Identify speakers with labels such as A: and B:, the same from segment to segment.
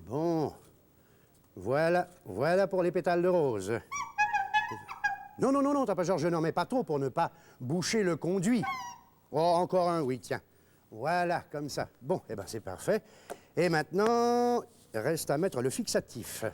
A: Bon, voilà pour les pétales de rose. Non, non, non, non, tapageur, je n'en mets pas trop pour ne pas boucher le conduit. Oh, encore un, oui, tiens. Voilà, comme ça. Bon, eh ben c'est parfait. Et maintenant, reste à mettre le fixatif.
B: Ne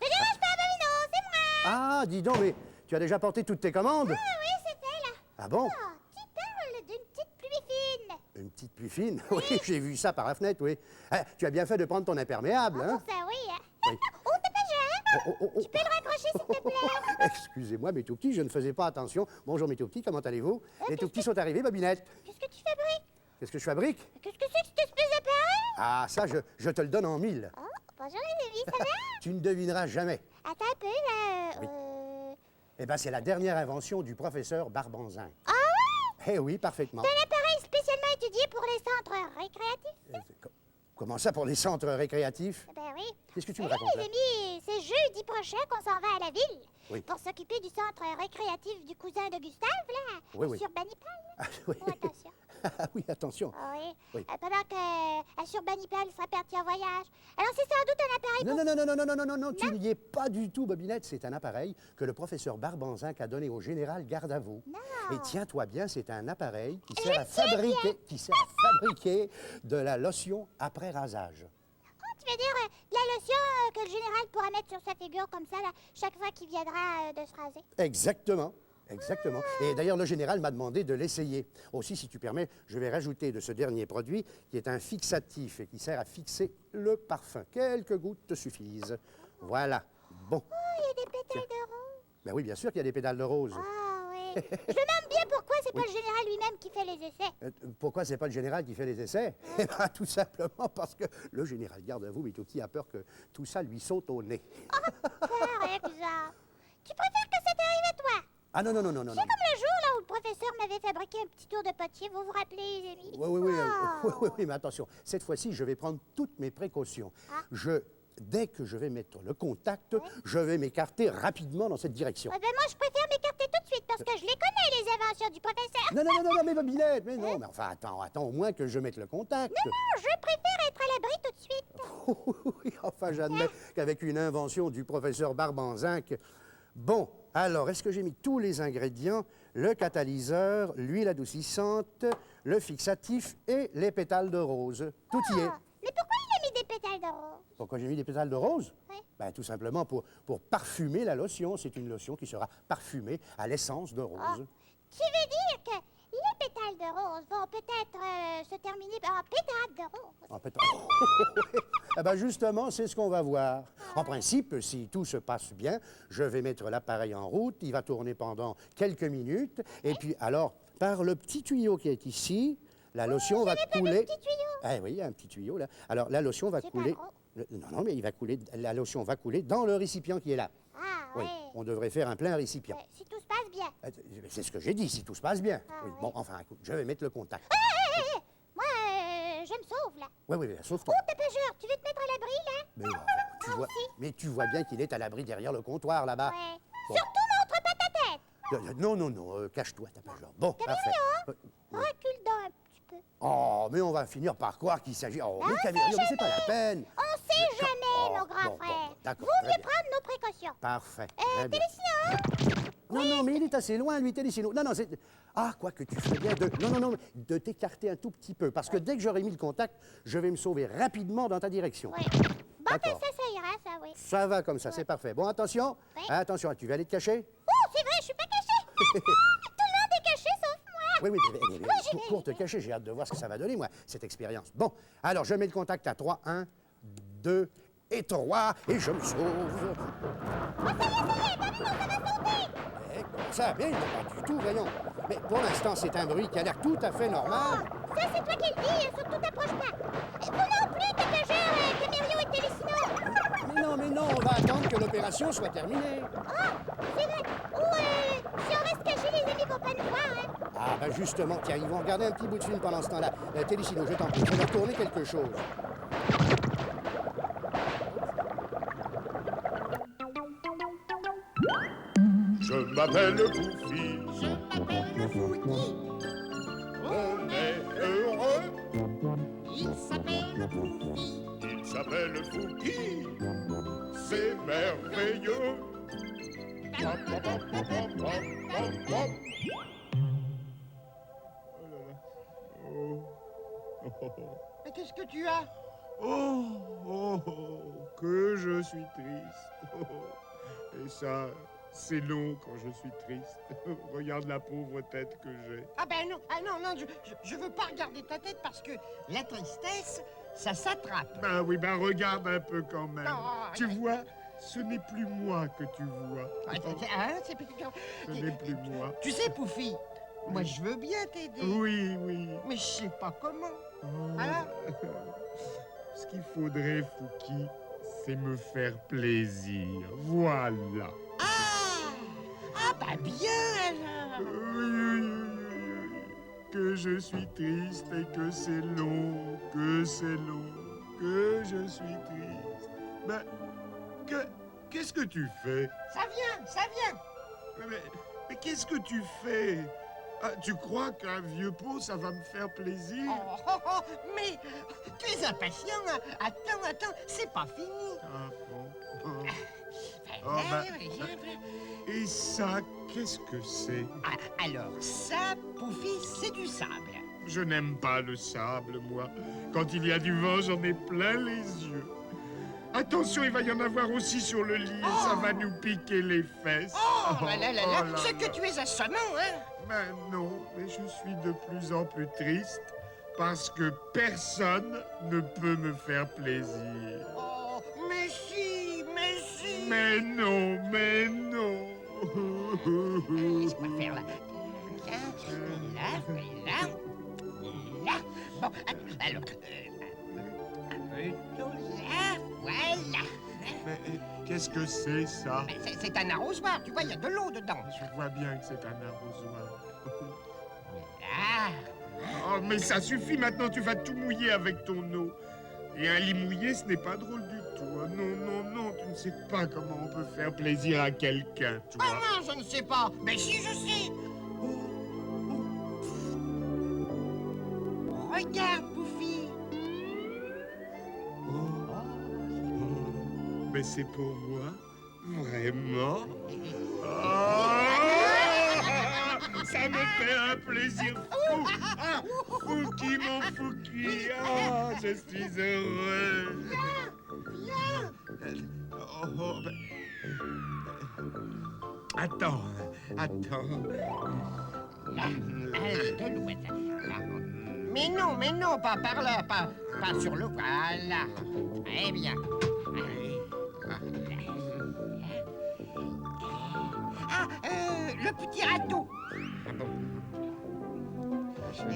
B: dérange pas, Babino, c'est moi.
A: Ah, dis donc, mais tu as déjà porté toutes tes commandes?
B: Ah oui, c'est fait, là.
A: Ah bon?
B: Oh, tu parles d'une petite pluie fine.
A: Une petite pluie fine? Oui, j'ai vu ça par la fenêtre, oui. Ah, tu as bien fait de prendre ton imperméable,
B: Oh,
A: hein?
B: pour ça, oui.
A: Oui.
B: Oh, tapageur.
A: Oh, oh, oh.
B: Tu peux le raccrocher, s'il te plaît?
A: Excusez-moi, mes tout petits, je ne faisais pas attention. Bonjour, mes tout petits, comment allez-vous? Les tout petits sont arrivés, Bobinette.
B: Qu'est-ce que tu fabriques?
A: Qu'est-ce que je fabrique?
B: Qu'est-ce que c'est que cette espèce d'appareil?
A: Ah, ça, je te le donne en 1000.
B: Oh, bonjour les amis, ça va?
A: Tu ne devineras jamais.
B: Attends un peu, là.
A: Oui. Eh bien, c'est la dernière invention du professeur Barbanzin.
B: Ah ouais?
A: Eh oui, parfaitement.
B: C'est un appareil spécialement étudié pour les centres récréatifs?
A: Comment ça pour les centres récréatifs?
B: Ben oui.
A: Qu'est-ce que tu me
B: Eh bien,
A: racontes là?
B: les amis, c'est jeudi prochain qu'on s'en va à la ville.
A: Oui.
B: Pour s'occuper du centre récréatif du cousin de Gustave, là.
A: Oui, oui.
B: Sur Banipal.
A: Ah, oui.
B: Oh, attention.
A: Ah oui, attention.
B: Ah oui.
A: Oui.
B: Pendant que sur Banipal sera parti en voyage. Alors, c'est sans doute un appareil
A: Non,
B: pour...
A: non, non, non, non, non, non, non, non, tu n'y es pas du tout, Bobinette. C'est un appareil que le professeur Barbanzin a donné au général Gardavaux.
B: Non.
A: Et tiens-toi bien, c'est un appareil qui sert à fabriquer de la lotion après rasage.
B: Oh, tu veux dire de la lotion que le général pourra mettre sur sa figure comme ça, là, chaque fois qu'il viendra de se raser?
A: Exactement. Exactement. Et d'ailleurs, le général m'a demandé de l'essayer. Aussi, si tu permets, je vais rajouter de ce dernier produit, qui est un fixatif et qui sert à fixer le parfum. Quelques gouttes te suffisent. Voilà. Bon.
B: Oh, il y a des pétales de rose.
A: Ben oui, bien sûr qu'il y a des pétales de rose.
B: Ah oui. Je me demande bien pourquoi c'est pas le général lui-même qui fait les essais.
A: Pourquoi c'est pas le général qui fait les essais? Eh ben, tout simplement parce que le général Gardavaux, mais tout petit, a peur que tout ça lui saute au nez.
B: Par exemple. Tu préfères que ça t'arrive à toi?
A: Ah non, non, non, non, non.
B: C'est comme le jour là où le professeur m'avait fabriqué un petit tour de potier, vous vous rappelez, les amis?
A: Oui, oui, oui,
B: Oh.
A: oui, mais attention, cette fois-ci, je vais prendre toutes mes précautions.
B: Ah.
A: Dès que je vais mettre le contact, je vais m'écarter rapidement dans cette direction.
B: Ben moi, je préfère m'écarter tout de suite parce que je les connais, les inventions du professeur.
A: Non, non, non, non, non, mais Bobinette, mais non, mais enfin, attends au moins que je mette le contact.
B: Non, je préfère être à l'abri tout de suite.
A: Oui, enfin, j'admets qu'avec une invention du professeur Barbanzinc... Bon, alors, est-ce que j'ai mis tous les ingrédients? Le catalyseur, l'huile adoucissante, le fixatif et les pétales de rose. Tout y est.
B: Mais pourquoi il a mis des pétales de rose?
A: Pourquoi j'ai mis des pétales de rose?
B: Oui.
A: Ben, tout simplement pour parfumer la lotion. C'est une lotion qui sera parfumée à l'essence de rose.
B: Ah. Tu veux dire que les pétales de rose vont peut-être se terminer en pétales de rose?
A: En fait, eh ben justement, c'est ce qu'on va voir. En principe, si tout se passe bien, je vais mettre l'appareil en route, il va tourner pendant quelques minutes, et puis alors, par le petit tuyau qui est ici, la lotion va couler...
B: Petit tuyau.
A: Eh oui, il y a un petit tuyau là. Alors, la lotion va
B: C'est
A: couler...
B: pas gros.
A: Non, non, mais il va couler... La lotion va couler dans le récipient qui est là.
B: Ah,
A: Oui,
B: ouais.
A: on devrait faire un plein récipient.
B: Si tout se passe bien.
A: C'est ce que j'ai dit, si tout se passe bien.
B: Ah,
A: Oui,
B: oui.
A: bon, enfin, écoute, je vais mettre le contact.
B: Moi, je me sauve, là.
A: Oui, oui, sauf toi.
B: Oh, tapageur, tu veux te mettre à l'abri, là?
A: Mais, tu
B: Moi
A: vois,
B: aussi.
A: mais tu vois bien qu'il est à l'abri derrière le comptoir là-bas.
B: Ouais.
A: Bon.
B: Surtout, montre pas ta tête.
A: Non, non, non, cache-toi, tapageur. Bon,
B: Camille,
A: parfait.
B: Recule donc un petit peu.
A: Oh, mais on va finir par croire qu'il s'agit... Oh,
B: Ah,
A: mais
B: on
A: Camille,
B: sait
A: mais c'est pas la peine.
B: On sait jamais,
A: Oh,
B: mon grand
A: bon,
B: frère.
A: bon, d'accord,
B: Vaut
A: très
B: mieux
A: bien.
B: prendre nos précautions.
A: Parfait. très bien.
B: Télésignal.
A: Non, non, mais il est assez loin, lui, Télésignal. Non, non, c'est... Ah, quoi que tu fais bien de... Non, non, non, de t'écarter un tout petit peu. Parce que dès que j'aurai mis le contact, je vais me sauver rapidement dans ta direction.
B: Oui. Bon, ben,
A: D'accord.
B: ça ira, ça, oui.
A: Ça va comme ça, c'est parfait. Bon, attention.
B: Oui.
A: Attention, tu vas aller te cacher?
B: Oh, c'est vrai, je suis pas cachée. Tout le monde est caché, sauf moi.
A: Oui, oui,
B: j'y vais,
A: pour
B: j'y
A: te
B: vais.
A: cacher, j'ai hâte de voir ce que ça va donner, moi, cette expérience. Bon, alors je mets le contact à 3, 1, 2, et 3, et je me sauve.
B: Oh, ça y est, Papillon, ça va sauter!
A: Eh, comment ça? Bien, pas du tout, voyons. Mais pour l'instant, c'est un bruit qui a l'air tout à fait normal.
B: Oh, ça, c'est toi qui le dis, surtout t'approche pas. Vous non plus, tapageur, Camério et Télésino.
A: Mais non, on va attendre que l'opération soit terminée.
B: Oh, c'est vrai. Ou si on reste cachés, les amis vont pas nous voir, hein.
A: Ah, ben justement, tiens, ils vont regarder un petit bout de film pendant ce temps-là. Télésino, je t'en prie, fais leur tourner quelque chose.
C: Je m'appelle Goofy,
B: Je m'appelle Fouki.
C: on est heureux.
B: Il s'appelle Fouki.
C: Il s'appelle Fouki, c'est merveilleux. Pop, pop, pop, pop, pop, pop, pop.
D: Mais qu'est-ce que tu as?
C: Que je suis triste. Et ça, c'est long quand je suis triste. Regarde la pauvre tête que j'ai.
D: Ah ben non, non, je veux pas regarder ta tête parce que la tristesse, ça s'attrape.
C: Ben oui, ben regarde un peu quand même.
D: Non,
C: Tu vois, ce n'est plus moi que tu vois.
D: C'est plus
C: Ce n'est plus moi.
D: Tu sais, Poufi, moi je veux bien t'aider.
C: Oui, oui.
D: Mais je sais pas comment.
C: Oh.
D: Hein?
C: Ce qu'il faudrait, Fouki, c'est me faire plaisir. Voilà.
D: Ah bah bien alors.
C: Oui. Que je suis triste et que c'est long, que c'est long, que je suis triste. Ben, qu'est-ce que tu fais?
D: Ça vient.
C: Mais qu'est-ce que tu fais? Ah, tu crois qu'un vieux pot, ça va me faire plaisir?
D: Mais tu es impatient. Hein. Attends, c'est pas fini.
C: Ah bon? Oh,
D: Ah,
C: ben,
D: oui.
C: et ça, qu'est-ce que c'est?
D: Ah, alors ça, Poufi, c'est du sable.
C: Je n'aime pas le sable, moi. Quand il y a du vent, j'en ai plein les yeux. Attention, il va y en avoir aussi sur le lit et ça va nous piquer les fesses.
D: Oh là,
C: là
D: c'est que tu es assommant, hein?
C: Ben non, mais je suis de plus en plus triste parce que personne ne peut me faire plaisir.
D: Oh, mais si.
C: Mais non, mais non.
D: Laisse-moi faire là. Là. Bon, alors, un peu là, voilà.
C: Mais qu'est-ce que c'est, ça?
D: Mais c'est un arrosoir, tu vois, il y a de l'eau dedans.
C: Je vois bien que c'est un arrosoir.
D: Là.
C: Oh, mais ça suffit maintenant, tu vas tout mouiller avec ton eau. Et un lit mouillé, ce n'est pas drôle du tout. Oh, non, tu ne sais pas comment on peut faire plaisir à quelqu'un, toi.
D: Comment je ne sais pas? Mais si, je sais. Regarde, Poufi.
C: Mais c'est pour moi? Vraiment? Ah, ça me fait un plaisir fou! Ah, Fouki, mon Fouki! Ah, je suis heureux! Ben, attends.
D: Là, de l'ouest. Là. Mais non, pas par là, pas sur le... Voilà. Très bien. Ah, le petit râteau.
C: Ah bon?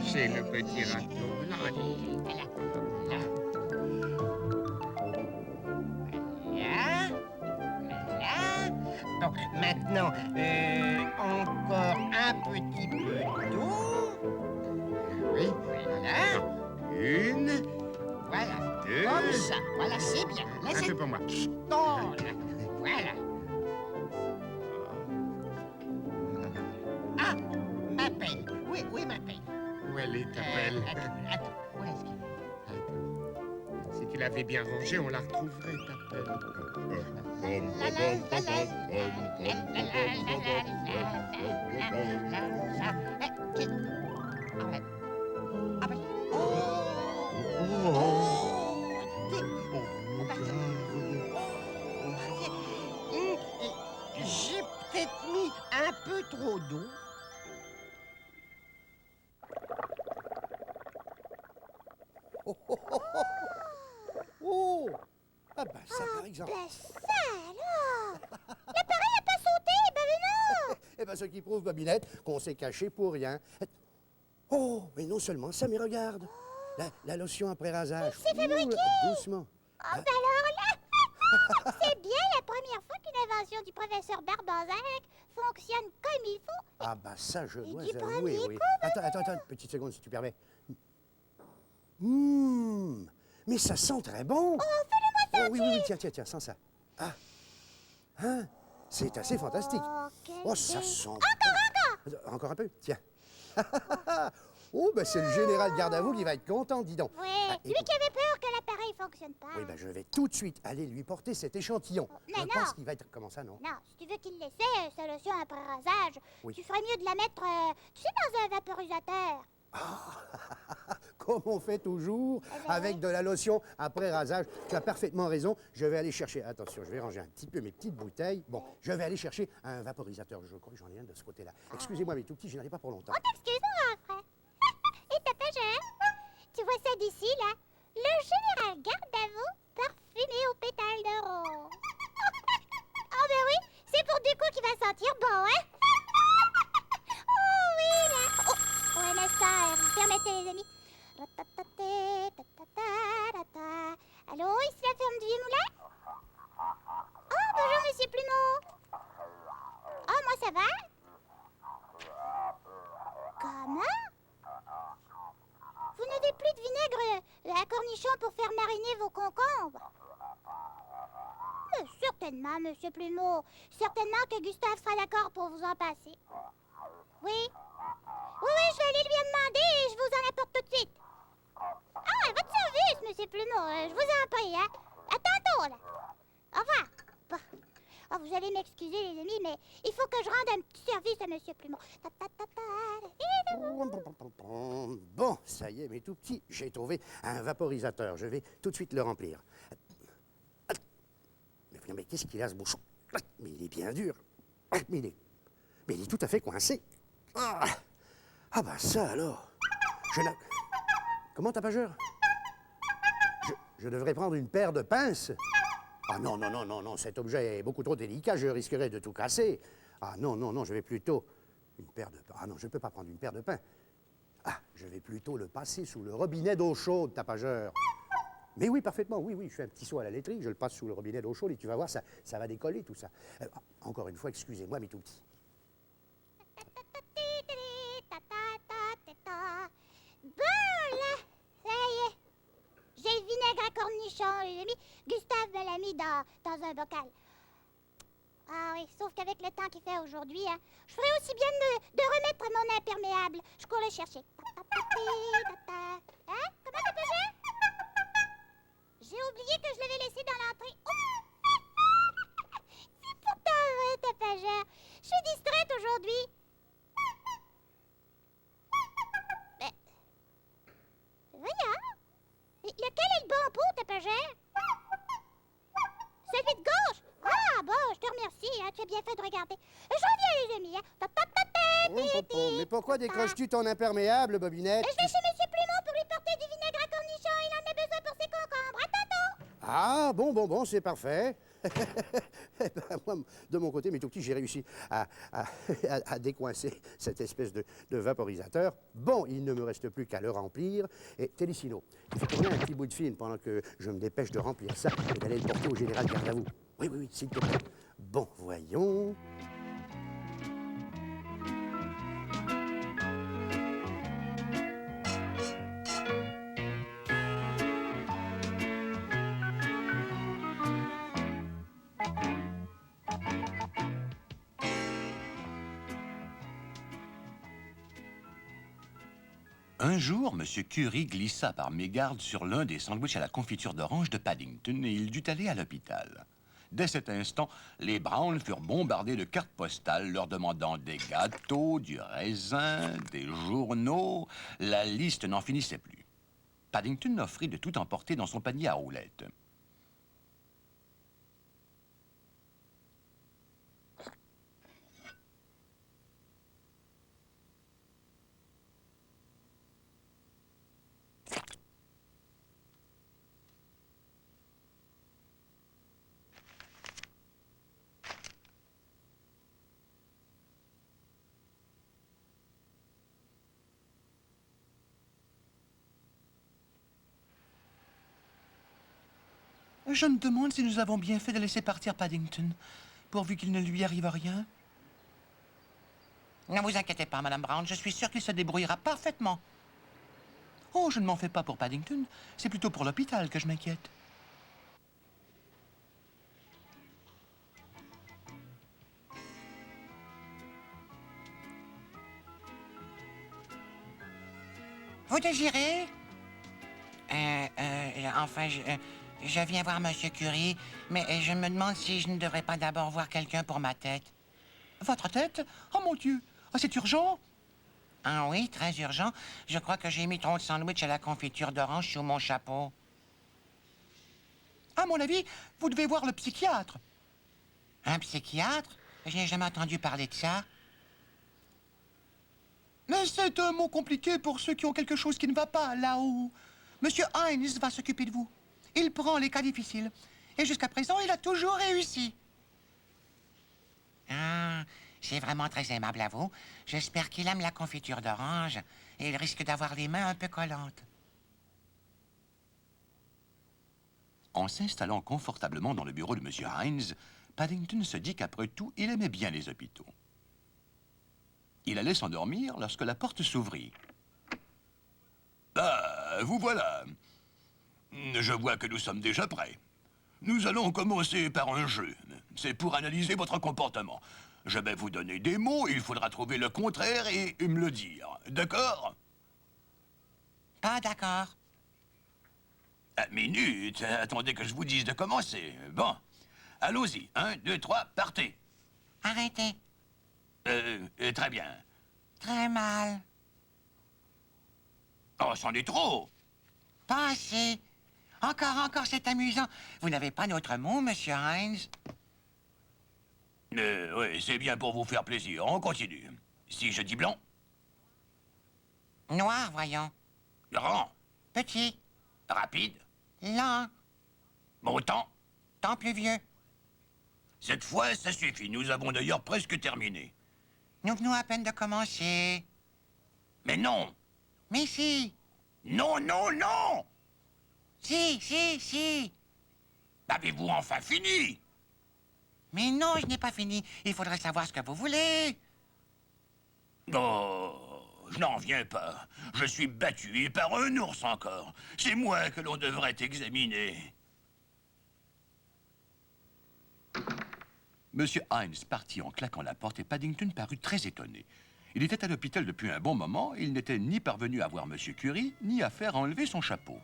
C: J'ai le petit râteau.
D: Là. Bon, maintenant, encore un petit peu d'eau.
C: Oui.
D: Voilà.
C: Une,
D: Voilà.
C: deux.
D: Comme ça. Voilà, c'est bien. Là,
C: un
D: c'est...
C: peu pour moi.
D: Oh, là. Voilà. Ah, ma pelle. Oui, ma pelle.
C: Où elle est, ta pelle?
D: Attends, où est-ce qu'elle...
C: Si tu l'avais bien rangée, on la retrouverait, ta pelle.
D: J'ai peut-être mis un peu trop d'eau.
A: Oh! Ah bah ça par exemple.
B: Ben ça alors! L'appareil n'a pas sauté, ben non!
A: Eh ben ce qui prouve, Bobinette, qu'on s'est caché pour rien. Oh, mais non seulement ça, mais regarde. La lotion après rasage.
B: C'est fabriqué!
A: Doucement.
B: Oh, ben alors là! C'est bien la première fois qu'une invention du professeur Barbanzac fonctionne comme il faut.
A: Ah bah ça, je dois
B: du
A: avouer,
B: premier
A: oui.
B: coup,
A: Attends, une petite seconde si tu permets. Mais ça sent très bon.
B: Oh, fais-le-moi sentir!
A: Oui, tiens, sens ça. Ah, hein, c'est assez fantastique.
B: Oh, quel
A: Oh, ça
B: dé-
A: sent...
B: Encore!
A: Encore un peu, tiens. Oh, ben c'est le général garde à vous qui va être content, dis donc.
B: Oui, lui
A: écoute.
B: qui avait peur que l'appareil fonctionne pas.
A: Oui, ben je vais tout de suite aller lui porter cet échantillon.
B: Mais
A: Je
B: non.
A: pense qu'il va être... Comment ça, non?
B: Non, si tu veux qu'il l'essaie, sa lotion après rasage,
A: Oui.
B: tu ferais mieux de la mettre, tu sais, dans un vaporisateur.
A: Comme on fait toujours,
B: Eh ben
A: avec
B: oui.
A: de la lotion après rasage. Tu as parfaitement raison. Je vais aller chercher... Attention, je vais ranger un petit peu mes petites bouteilles. Bon, je vais aller chercher un vaporisateur. Je crois que j'en ai un de ce côté-là. Excusez-moi, mais tout petit, je n'en ai pas pour longtemps.
B: On t'excuse, mon frère. Et t'as pas gêné? Tu vois ça d'ici, là? Le général garde à vous, parfumé aux pétales de rose. Oh, ben oui, c'est pour du coup qu'il va sentir bon, hein? Oh, oui, là. Oh, un instant, vous permettez, les amis. Allô, ici la ferme du Vieux Moulin? Oh, bonjour, monsieur Plumeau. Oh, moi, ça va? Comment? Vous n'avez plus de vinaigre à cornichon pour faire mariner vos concombres? Mais certainement, monsieur Plumeau. Certainement que Gustave sera d'accord pour vous en passer. Oui? Oui, je vais aller lui en demander et je vous en apporte tout de suite. Ah, à votre service, monsieur Plumeau. Je vous en prie, hein. À tantôt, là. Au revoir. Bon. Oh, vous allez m'excuser, les amis, mais il faut que je rende un petit service à monsieur Plumeau.
A: Bon, ça y est, mes tout petits, j'ai trouvé un vaporisateur. Je vais tout de suite le remplir. Mais qu'est-ce qu'il a, ce bouchon? Mais il est bien dur. Mais il est tout à fait coincé. Ah bah ça alors. Comment, tapageur? Je devrais prendre une paire de pinces. Ah non, cet objet est beaucoup trop délicat, je risquerais de tout casser. Ah non, je vais plutôt... Une paire de... Ah non, je ne peux pas prendre une paire de pain. Ah, je vais plutôt le passer sous le robinet d'eau chaude, tapageur. Mais oui, parfaitement, oui, je fais un petit saut à la laiterie, je le passe sous le robinet d'eau chaude et tu vas voir, ça va décoller tout ça. Encore une fois, excusez-moi, mes tout petits.
B: Bon, là, ça y est. J'ai le vinaigre à cornichon, les amis. Gustave me l'a mis dans un bocal. Ah oui, sauf qu'avec le temps qu'il fait aujourd'hui, hein, je ferais aussi bien de remettre mon imperméable. Je cours le chercher. Hein? Comment ça peut faire? J'ai oublié que je l'avais laissé dans l'entrée. Oh! C'est pourtant vrai, tapageur. Je suis distraite aujourd'hui. Mais... Voyons. Lequel est le bon pot, tapageur? Celui de gauche? Ah, bon, je te remercie, hein, tu as bien fait de regarder. Je reviens, les amis, hein.
A: Mais pourquoi décroches-tu ton imperméable, Bobinette?
B: Je vais chez Monsieur Plumeau pour lui porter du vinaigre à cornichon. Il en a besoin pour ses concombres. À tantôt!
A: Ah, bon, c'est parfait. Eh ben, moi, de mon côté, mes tout petits, j'ai réussi à décoincer cette espèce de vaporisateur. Bon, il ne me reste plus qu'à le remplir. Et Télécino, il faut tourner un petit bout de film pendant que je me dépêche de remplir ça et d'aller le porter au général garde à vous. Oui, s'il te plaît. Bon, voyons.
E: Un jour, M. Curie glissa par mégarde sur l'un des sandwichs à la confiture d'orange de Paddington et il dut aller à l'hôpital. Dès cet instant, les Brown furent bombardés de cartes postales leur demandant des gâteaux, du raisin, des journaux. La liste n'en finissait plus. Paddington offrit de tout emporter dans son panier à roulettes. Je me demande si nous avons bien fait de laisser partir Paddington, pourvu qu'il ne lui arrive rien. Ne vous inquiétez pas, Madame Brown, je suis sûr qu'il se débrouillera parfaitement. Oh, je ne m'en fais pas pour Paddington, c'est plutôt pour l'hôpital que je m'inquiète. Vous désirez? Enfin, je viens voir Monsieur Curie, mais je me demande si je ne devrais pas d'abord voir quelqu'un pour ma tête. Votre tête? Oh mon Dieu! Oh, c'est urgent? Ah oui, très urgent. Je crois que j'ai mis trop de sandwich à la confiture d'orange sous mon chapeau. À mon avis, vous devez voir le psychiatre. Un psychiatre? Je n'ai jamais entendu parler de ça. Mais c'est un mot compliqué pour ceux qui ont quelque chose qui ne va pas là-haut. Monsieur Hines va s'occuper de vous. Il prend les cas difficiles. Et jusqu'à présent, il a toujours réussi. Ah, c'est vraiment très aimable à vous. J'espère qu'il aime la confiture d'orange. Et il risque d'avoir les mains un peu collantes. En s'installant confortablement dans le bureau de Monsieur Hines, Paddington se dit qu'après tout, il aimait bien les hôpitaux. Il allait s'endormir lorsque la porte s'ouvrit. Ah, vous voilà. Je vois que nous sommes déjà prêts. Nous allons commencer par un jeu. C'est pour analyser votre comportement. Je vais vous donner des mots, il faudra trouver le contraire et me le dire. D'accord? Pas d'accord. Minute, attendez que je vous dise de commencer. Bon, allons-y. 1, 2, 3, partez. Arrêtez. Très bien. Très mal. Oh, c'en est trop. Pas assez. Encore, c'est amusant. Vous n'avez pas d'autre mot, Monsieur Hines? Oui, c'est bien pour vous faire plaisir. On continue. Si je dis blanc? Noir, voyons. Grand? Petit. Rapide? Lent. Bon temps? Temps pluvieux. Cette fois, ça suffit. Nous avons d'ailleurs presque terminé. Nous venons à peine de commencer. Mais non. Mais si. Non, non, non. Si. Avez-vous enfin fini? Mais non, je n'ai pas fini. Il faudrait savoir ce que vous voulez. Oh, je n'en viens pas. Je suis battu et par un ours encore. C'est moi que l'on devrait examiner. Monsieur Hines partit en claquant la porte et Paddington parut très étonné. Il était à l'hôpital depuis un bon moment et il n'était ni parvenu à voir Monsieur Curie, ni à faire enlever son chapeau.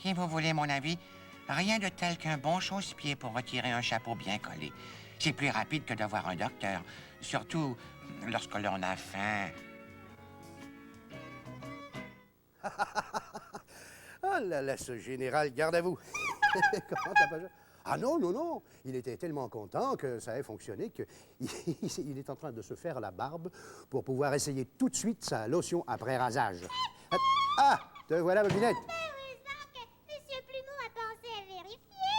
E: Si vous voulez mon avis, rien de tel qu'un bon chausse-pied pour retirer un chapeau bien collé. C'est plus rapide que de voir un docteur, surtout lorsque l'on a faim.
A: Ah là là, ce général, garde à vous. Comment t'as pas... Ah non, non, non. Il était tellement content que ça ait fonctionné qu'il est en train de se faire la barbe pour pouvoir essayer tout de suite sa lotion après rasage. Ah, te voilà, Bobinette.
B: Heureusement que M. Plumeau a pensé à vérifier.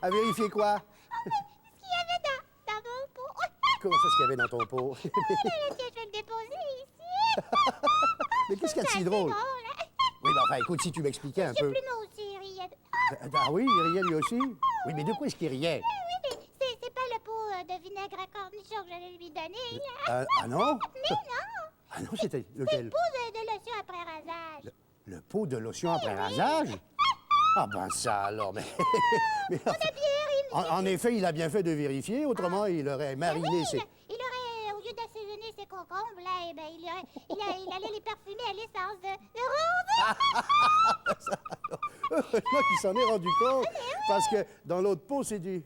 A: À vérifier quoi?
B: Ce qu'il y avait dans mon pot.
A: Comment ça, ce qu'il y avait dans ton pot?
B: Tiens, je vais le déposer ici.
A: Mais qu'est-ce qu'il y a de si drôle?
B: Hein?
A: Oui, mais enfin, écoute, si tu m'expliquais un peu...
B: M. Plumeau aussi riait.
A: Ah oui, il riait lui aussi? Oui, mais de quoi est-ce qu'il riait?
B: Oui, mais c'est pas le pot de vinaigre à cornichon que j'allais lui donner, là.
A: Ah non?
B: Mais non!
A: Ah non, c'était
B: C'est le
A: lequel?
B: pot de lotion après rasage.
A: Le pot de lotion après rasage? Ah ben ça alors, mais... mais en effet, il a bien fait de vérifier, autrement il aurait mariné ses...
B: Il aurait, au lieu d'assaisonner ses concombres, là, eh ben, il allait les parfumer à l'essence de rose.
A: Heureusement qu'il s'en est rendu compte, parce que dans l'autre pot, c'est du...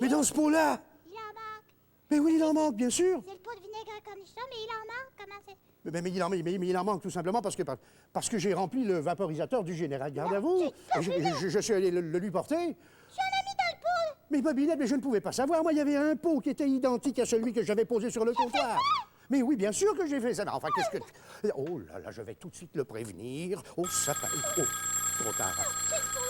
A: Mais dans ce pot-là!
B: Il en manque.
A: Mais oui, il en manque, bien sûr!
B: C'est le pot de vinaigre à cornichon, mais il en manque. Comment c'est?
A: Mais il en manque tout simplement parce que j'ai rempli le vaporisateur du général garde à vous. Je suis allé le lui porter.
B: Tu en as mis dans le pot.
A: Mais Bobinette, mais je ne pouvais pas savoir. Moi, il y avait un pot qui était identique à celui que j'avais posé sur le comptoir. Mais oui, bien sûr que j'ai fait ça. Mais enfin, qu'est-ce que... Oh là là, je vais tout de suite le prévenir. Oh, ça... Oh, trop tard.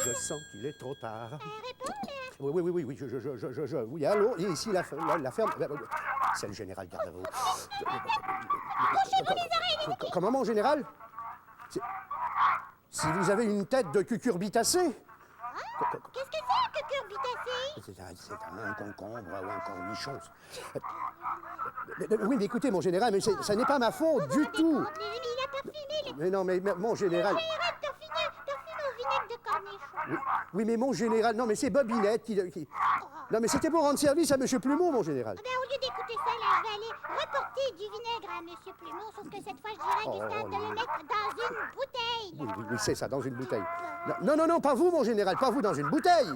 A: Je sens qu'il est trop tard.
B: Réponds, là.
A: Oui, oui, allô, et ici, la ferme... C'est le général garde à vous. Comment, mon général? Si vous avez une tête de cucurbitacée.
B: Qu'est-ce que c'est le cucurbitacé?
A: C'est un concombre ou un cornichon. Oui, mais écoutez, mon général, mais ça n'est pas ma faute du tout.
B: Il a parfumé les...
A: Mais non, mais mon général...
B: Mon général, parfumé au vinaigre de cornichon.
A: Oui, mais mon général... Non, mais c'est Bobinette qui... Non, mais c'était pour rendre service à Monsieur Plumeau, mon général.
B: Ah ben, au lieu d'écouter ça, là, je vais aller reporter du vinaigre à Monsieur Plumeau, sauf que cette fois, je dirais à Gustave de le mettre dans une bouteille.
A: Oui, c'est ça, dans une bouteille. Non, pas vous, mon général, pas vous dans une bouteille.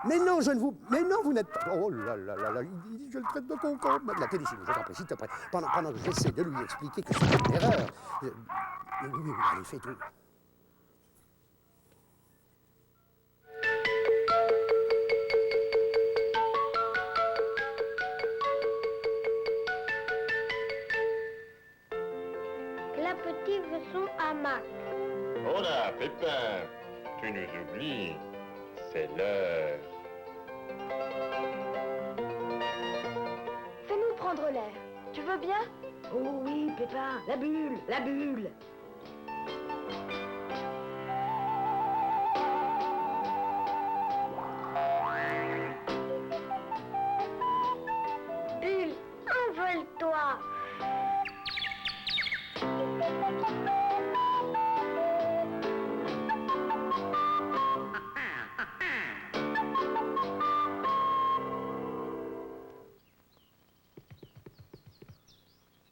A: Mais non, je ne vous... Mais non, vous n'êtes pas... Oh là là là là, je le traite de concombre. La télé, je t'en prie, s'il te plaît. Pendant que j'essaie de lui expliquer que c'est une erreur. Oui, allez, fais tout.
B: Clapotis veut son hamac.
F: Oh là, Pépin, tu nous oublies. C'est l'heure.
G: Fais-nous prendre l'air. Tu veux bien?
H: Oh oui, Pépin, la bulle, la bulle.
B: Bulle, envole-toi.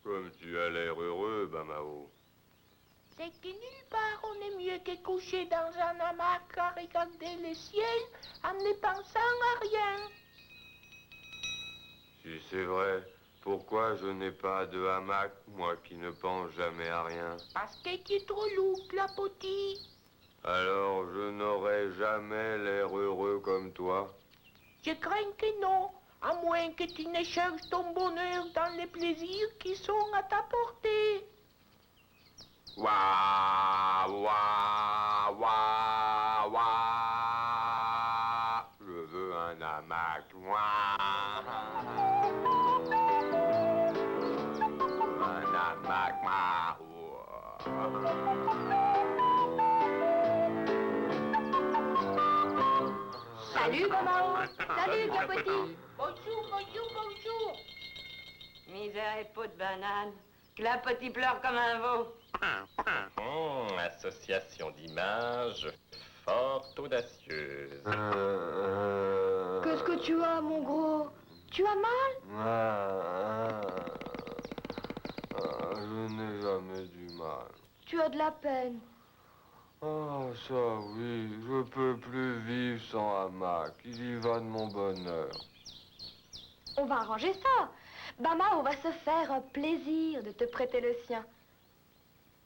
F: Comme tu as l'air heureux, Bamao.
I: C'est que nulle part on est mieux que couché dans un hamac à regarder le ciel en ne pensant à rien.
F: Si c'est vrai, pourquoi je n'ai pas de hamac, moi qui ne pense jamais à rien?
I: Parce que tu es trop lourd, Clapotis.
F: Alors je n'aurai jamais l'air heureux comme toi.
I: Je crains que non, à moins que tu ne cherches ton bonheur dans les plaisirs qui sont à ta portée.
F: Wouah, wouah, wouah, wouah. Je veux un hamac. Wouah. Un hamac.
G: Salut, Bamao. Salut, Clapotis.
I: Bonjour.
H: Misère et peau de banane. Clapotis pleure comme un veau.
F: Association d'images fort audacieuse.
G: Qu'est-ce que tu as, mon gros? Tu as mal?
F: Je n'ai jamais du mal.
G: Tu as de la peine.
F: Ah, ça oui, je peux plus vivre sans hamac. Il y va de mon bonheur.
G: On va arranger ça. Bamao va se faire un plaisir de te prêter le sien.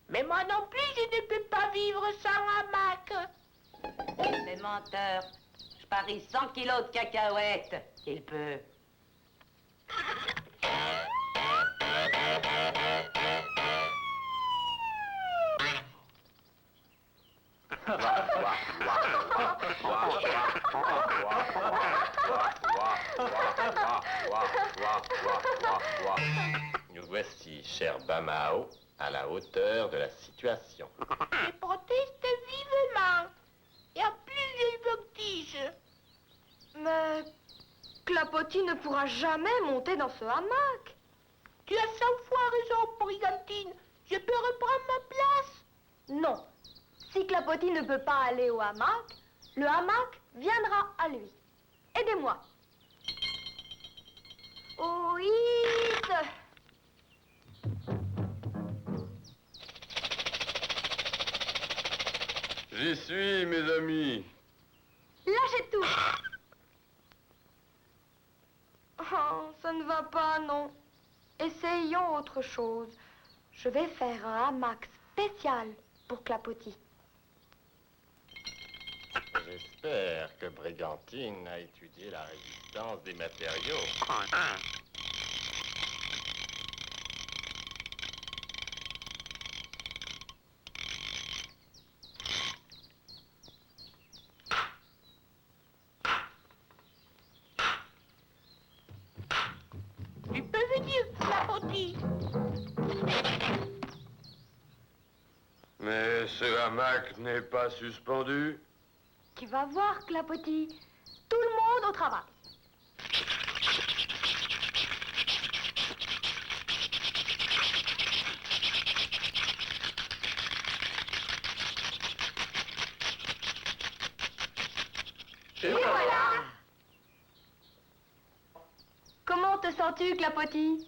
I: Mais moi non plus, je ne peux pas vivre sans hamac.
H: C'est menteur. Je parie 100 kilos de cacahuètes qu'il peut.
F: Nous voici, cher Bamao, à la hauteur de la situation.
I: Je proteste vivement. Et en plus, j'ai le vertige.
G: Mais Clapotis ne pourra jamais monter dans ce hamac.
I: Tu as 100 fois raison, brigantine. Je peux reprendre ma place.
G: Non. Si Clapotis ne peut pas aller au hamac, le hamac viendra à lui. Aidez-moi. Oui.
F: J'y suis, mes amis.
G: Lâchez tout. Oh, ça ne va pas, non. Essayons autre chose. Je vais faire un hamac spécial pour Clapotis.
F: J'espère que Brigantine a étudié la résistance des matériaux.
I: Tu peux venir, Clapotis.
F: Mais Ce hamac n'est pas suspendu?
G: Tu vas voir, Clapotis. Tout le monde au travail. Et voilà. Comment te sens-tu, Clapotis?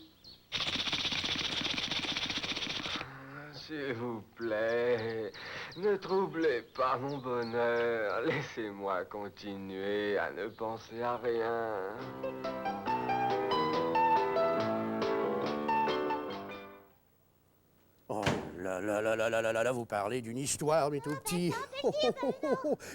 F: S'il vous plaît, ne troublez pas mon bonheur. Laissez-moi continuer à ne penser à rien.
A: Oh là, vous parlez d'une histoire, mes tout petits.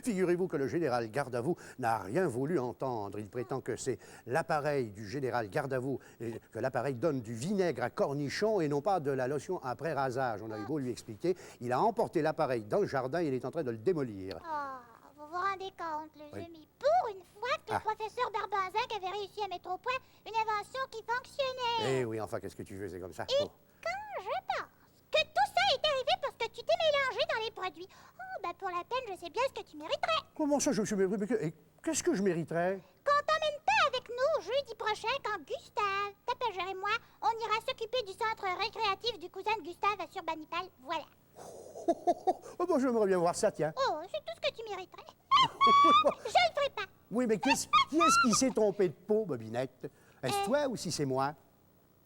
A: Figurez-vous que le général Gardavou n'a rien voulu entendre. Il prétend que c'est l'appareil du général Gardavou, et que l'appareil donne du vinaigre à cornichon et non pas de la lotion après rasage. On a eu beau lui expliquer, il a emporté l'appareil dans le jardin et il est en train de le démolir.
B: Oh, vous vous rendez compte, les amis, pour une fois que le professeur Barbanzac avait réussi à mettre au point une invention qui fonctionnait.
A: Eh oui, enfin, qu'est-ce que tu veux, c'est comme ça.
B: Et quand je pense que tout ça est arrivé parce que tu t'es mélangé dans les produits, oh, ben pour la peine, je sais bien ce que tu mériterais.
A: Comment ça, je suis... Et qu'est-ce que je mériterais?
B: Qu'on t'emmène pas avec nous jeudi prochain quand Gustave, ta pagère et moi, on ira s'occuper du centre récréatif du cousin de Gustave à Surbanipal. Voilà.
A: Oh, bon, j'aimerais bien voir ça, tiens.
B: Oh, c'est tout ce que tu mériterais. Je le ferai pas.
A: Oui, mais qui est-ce qui s'est trompé de peau, Bobinette? Est-ce toi ou si c'est moi?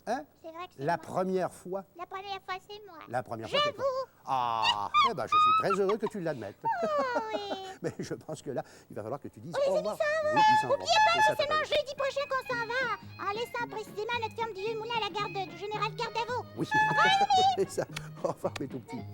A: Hein?
B: C'est vrai que c'est
A: La
B: moi.
A: première fois?
B: La première fois, c'est moi.
A: La première fois, c'est toi.
B: J'avoue.
A: Ah, eh ben, je suis très heureux que tu l'admettes.
B: Oh, oui.
A: Mais je pense que là, il va falloir que tu dises
B: Oh, les
A: au
B: amis
A: revoir.
B: s'en vont.
A: Oui, ils s'en vont.
B: Oubliez pas,
A: Et ça,
B: c'est
A: t'as
B: seulement
A: raison.
B: jeudi prochain qu'on s'en va, en laissant précisément notre ferme du Vieux-Moulin à la garde du général Gardavou.
A: Oui, c'est ça. Au revoir, mes tout petits.